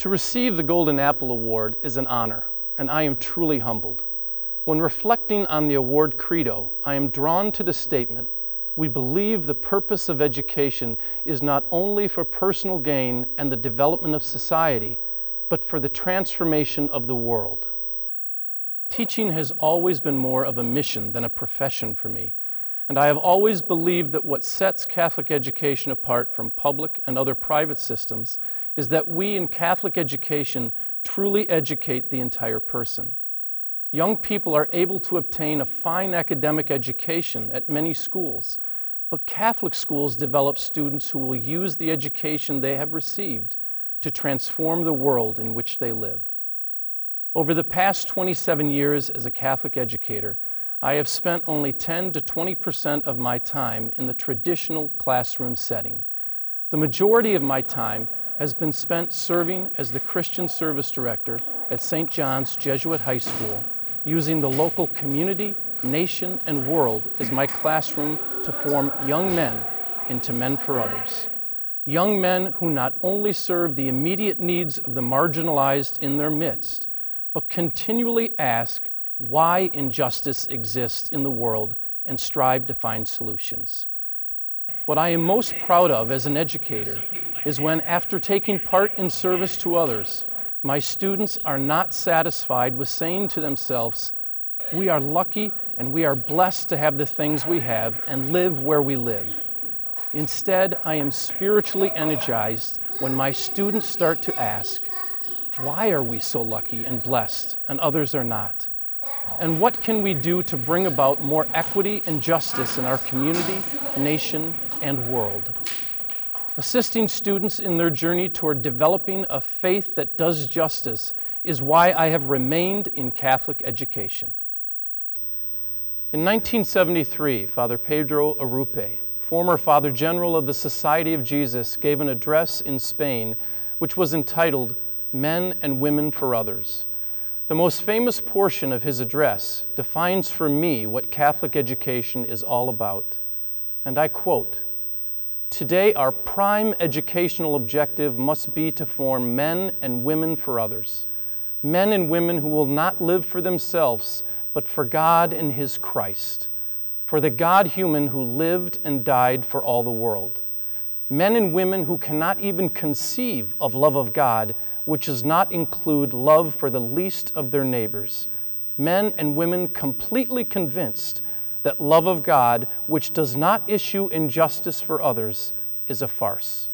To receive the Golden Apple Award is an honor, and I am truly humbled. When reflecting on the award credo, I am drawn to the statement, we believe the purpose of education is not only for personal gain and the development of society, but for the transformation of the world. Teaching has always been more of a mission than a profession for me, and I have always believed that what sets Catholic education apart from public and other private systems is that we in Catholic education truly educate the entire person. Young people are able to obtain a fine academic education at many schools, but Catholic schools develop students who will use the education they have received to transform the world in which they live. Over the past 27 years as a Catholic educator, I have spent only 10 to 20% of my time in the traditional classroom setting. The majority of my time has been spent serving as the Christian Service Director at St. John's Jesuit High School, using the local community, nation, and world as my classroom to form young men into men for others. Young men who not only serve the immediate needs of the marginalized in their midst, but continually ask why injustice exists in the world and strive to find solutions. What I am most proud of as an educator is when, after taking part in service to others, my students are not satisfied with saying to themselves, we are lucky and we are blessed to have the things we have and live where we live. Instead, I am spiritually energized when my students start to ask, why are we so lucky and blessed and others are not? And what can we do to bring about more equity and justice in our community, nation, and world? Assisting students in their journey toward developing a faith that does justice is why I have remained in Catholic education. In 1973, Father Pedro Arrupe, former Father General of the Society of Jesus, gave an address in Spain which was entitled Men and Women for Others. The most famous portion of his address defines for me what Catholic education is all about. And I quote, "Today our prime educational objective must be to form men and women for others. Men and women who will not live for themselves, but for God and His Christ, for the God-human who lived and died for all the world. Men and women who cannot even conceive of love of God, which does not include love for the least of their neighbors. Men and women completely convinced that love of God, which does not issue in justice for others, is a farce."